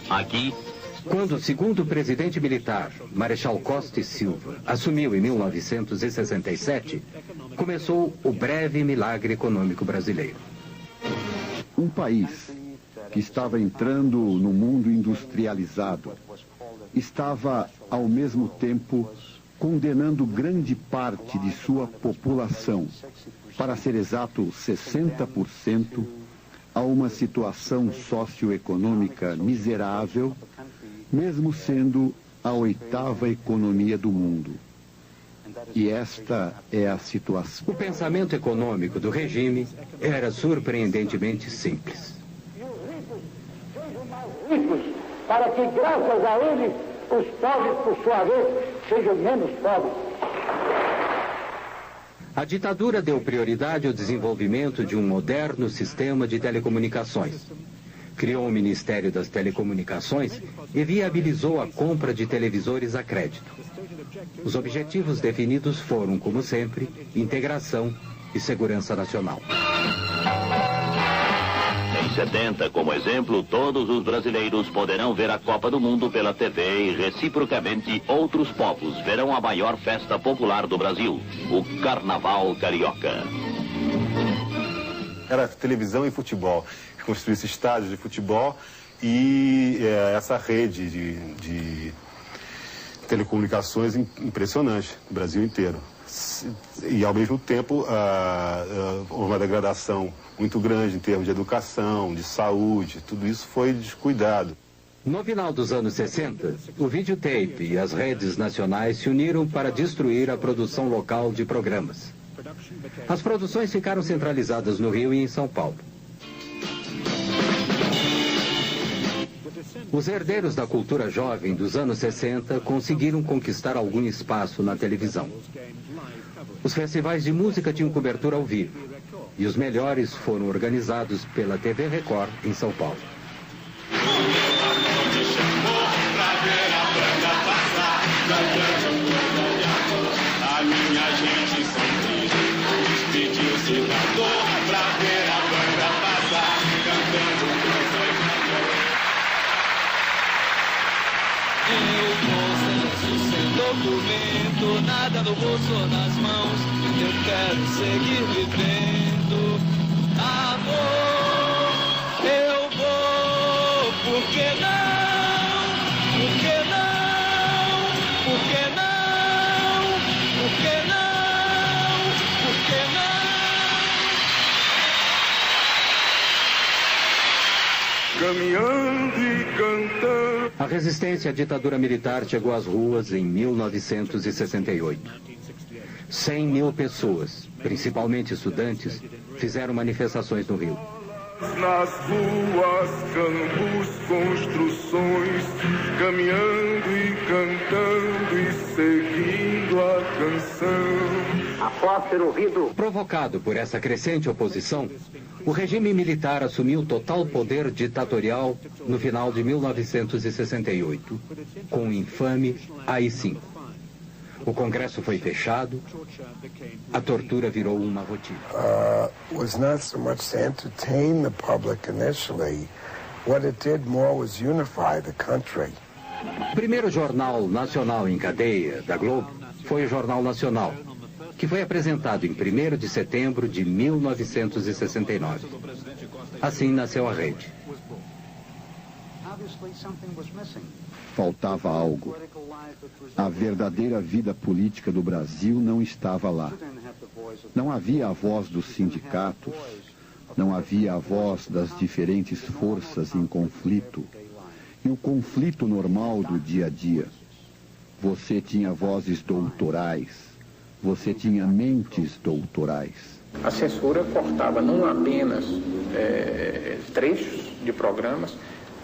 Aqui, quando o segundo presidente militar, Marechal Costa e Silva, assumiu em 1967, começou o breve milagre econômico brasileiro. Um país que estava entrando no mundo industrializado estava, ao mesmo tempo, condenando grande parte de sua população, para ser exato 60%, a uma situação socioeconômica miserável, mesmo sendo a 8ª economia do mundo. E esta é a situação. O pensamento econômico do regime era surpreendentemente simples. Ricos, para que, graças a eles, os pobres, por sua vez, sejam menos pobres. A ditadura deu prioridade ao desenvolvimento de um moderno sistema de telecomunicações. Criou o Ministério das Telecomunicações e viabilizou a compra de televisores a crédito. Os objetivos definidos foram, como sempre, integração e segurança nacional. em 70, como exemplo, todos os brasileiros poderão ver a Copa do Mundo pela TV e, reciprocamente, outros povos verão a maior festa popular do Brasil, o Carnaval Carioca. Era televisão e futebol. Construísse estádios de futebol e essa rede de telecomunicações impressionante no Brasil inteiro. E, ao mesmo tempo, houve uma degradação muito grande em termos de educação, de saúde, tudo isso foi descuidado. No final dos anos 60, o videotape e as redes nacionais se uniram para destruir a produção local de programas. As produções ficaram centralizadas no Rio e em São Paulo. Os herdeiros da cultura jovem dos anos 60 conseguiram conquistar algum espaço na televisão. Os festivais de música tinham cobertura ao vivo, e os melhores foram organizados pela TV Record em São Paulo. Documento, nada no bolso ou nas mãos, eu quero seguir vivendo. Amor, eu vou, por que não? Por que não? Por que não? Por que não? Por que não? Caminhando e cantando. A resistência à ditadura militar chegou às ruas em 1968. 100 mil pessoas, principalmente estudantes, fizeram manifestações no Rio. Nas ruas, campos, construções, caminhando e cantando e seguindo a canção. Após ter ouvido... Provocado por essa crescente oposição, o regime militar assumiu total poder ditatorial no final de 1968, com o infame AI-5. O Congresso foi fechado, a tortura virou uma rotina. Was not so much to entertain the public initially. What it did more was unify the country. O primeiro jornal nacional em cadeia da Globo foi o Jornal Nacional, que foi apresentado em 1º de setembro de 1969. Assim nasceu a rede. Faltava algo. A verdadeira vida política do Brasil não estava lá. Não havia a voz dos sindicatos, não havia a voz das diferentes forças em conflito e o conflito normal do dia a dia. Você tinha vozes doutorais, você tinha mentes doutorais. A censura cortava não apenas trechos de programas,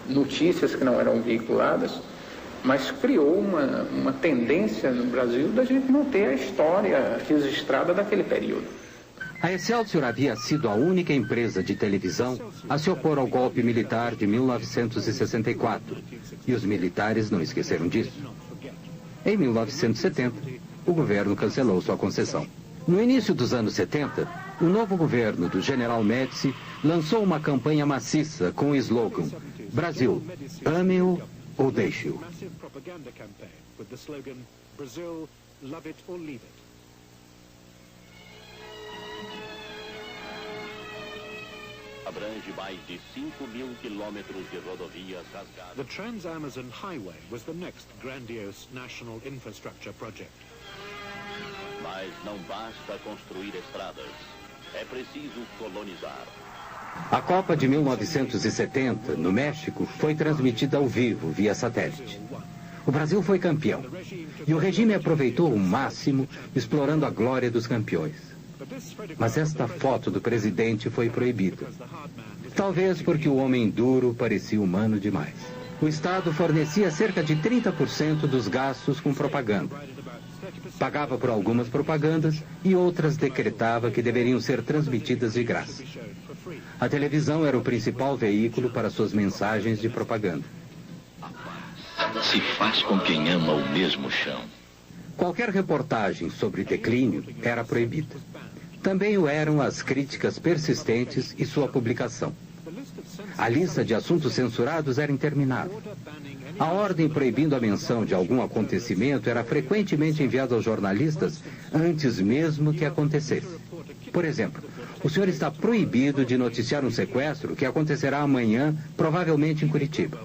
notícias que não eram veiculadas, mas criou uma tendência no Brasil da gente não ter a história registrada daquele período. A Excelsior havia sido a única empresa de televisão a se opor ao golpe militar de 1964, e os militares não esqueceram disso. Em 1970, o governo cancelou sua concessão. No início dos anos 70, o novo governo do general Médici lançou uma campanha maciça com o slogan Brasil, ame-o ou deixe-o. Abrange mais de 5.000 quilômetros de rodovias rasgadas. The Trans-Amazon Highway was the next grandiose national infrastructure project. Mas não basta construir estradas. É preciso colonizar. A Copa de 1970, no México, foi transmitida ao vivo, via satélite. O Brasil foi campeão. E o regime aproveitou o máximo, explorando a glória dos campeões. Mas esta foto do presidente foi proibida. Talvez porque o homem duro parecia humano demais. O Estado fornecia cerca de 30% dos gastos com propaganda. Pagava por algumas propagandas e outras decretava que deveriam ser transmitidas de graça. A televisão era o principal veículo para suas mensagens de propaganda. Se faz com quem ama o mesmo chão. Qualquer reportagem sobre declínio era proibida. Também o eram as críticas persistentes e sua publicação. A lista de assuntos censurados era interminável. A ordem proibindo a menção de algum acontecimento era frequentemente enviada aos jornalistas antes mesmo que acontecesse. Por exemplo, o senhor está proibido de noticiar um sequestro que acontecerá amanhã, provavelmente em Curitiba.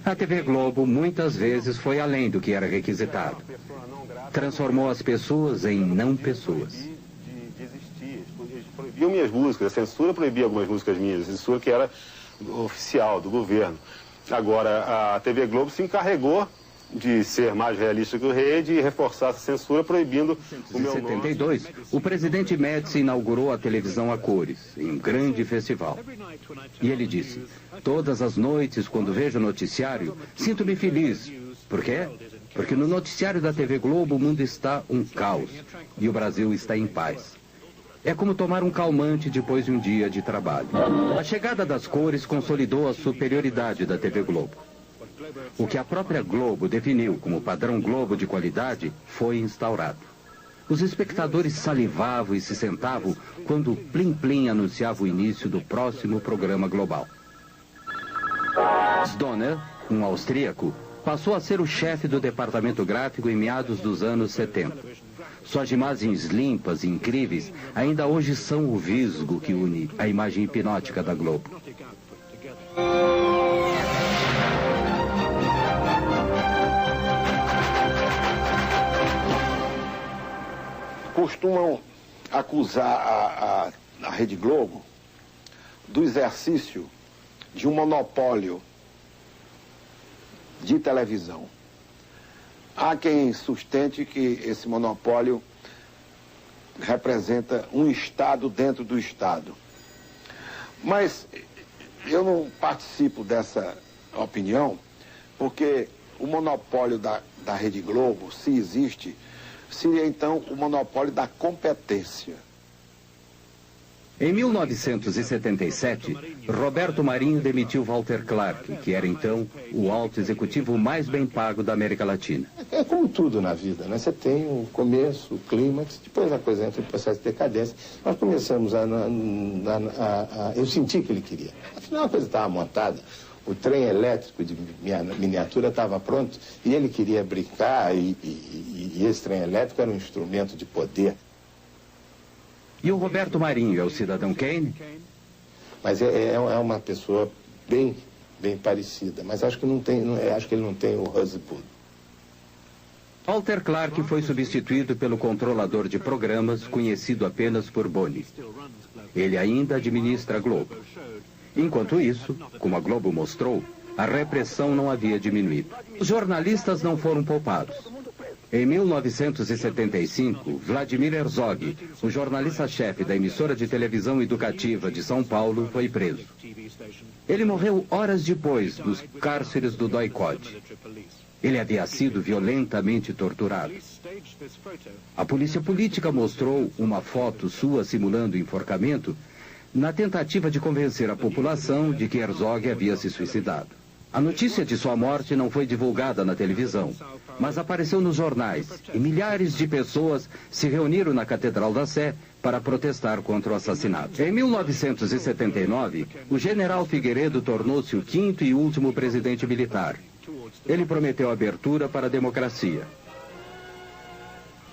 A TV Globo muitas vezes foi além do que era requisitado. Transformou as pessoas em não pessoas. Eles proibiam minhas músicas, a censura proibia algumas músicas minhas, a censura que era oficial, do governo. Agora, a TV Globo se encarregou de ser mais realista que o Rede e reforçar essa censura, proibindo o meu nome. Em 1972, o presidente Médici inaugurou a televisão a cores, em um grande festival. E ele disse: todas as noites, quando vejo o noticiário, sinto-me feliz. Por quê? Porque no noticiário da TV Globo o mundo está um caos e o Brasil está em paz. É como tomar um calmante depois de um dia de trabalho. A chegada das cores consolidou a superioridade da TV Globo. O que a própria Globo definiu como padrão Globo de qualidade foi instaurado. Os espectadores salivavam e se sentavam quando o Plim Plim anunciava o início do próximo programa global. Donner, um austríaco, passou a ser o chefe do departamento gráfico em meados dos anos 70. Suas imagens limpas e incríveis ainda hoje são o visgo que une a imagem hipnótica da Globo. Costumam acusar a Rede Globo do exercício de um monopólio de televisão. Há quem sustente que esse monopólio representa um Estado dentro do Estado. Mas eu não participo dessa opinião, porque o monopólio da Rede Globo, se existe, seria então o monopólio da competência. Em 1977, Roberto Marinho demitiu Walter Clark, que era então o alto executivo mais bem pago da América Latina. É como tudo na vida, né? Você tem o começo, o clímax, depois a coisa entra em processo de decadência. Nós começamos eu senti que ele queria. Afinal, a coisa estava montada. O trem elétrico de miniatura estava pronto e ele queria brincar e esse trem elétrico era um instrumento de poder. E o Roberto Marinho é o cidadão Kane? Mas é uma pessoa bem parecida, mas acho que ele não tem o husband. Walter Clark foi substituído pelo controlador de programas, conhecido apenas por Boni. Ele ainda administra a Globo. Enquanto isso, como a Globo mostrou, a repressão não havia diminuído. Os jornalistas não foram poupados. Em 1975, Vladimir Herzog, o jornalista-chefe da emissora de televisão educativa de São Paulo, foi preso. Ele morreu horas depois nos cárceres do DOI-CODE. Ele havia sido violentamente torturado. A polícia política mostrou uma foto sua simulando o enforcamento na tentativa de convencer a população de que Herzog havia se suicidado. A notícia de sua morte não foi divulgada na televisão, mas apareceu nos jornais e milhares de pessoas se reuniram na Catedral da Sé para protestar contra o assassinato. Em 1979, o general Figueiredo tornou-se o 5º e último presidente militar. Ele prometeu abertura para a democracia.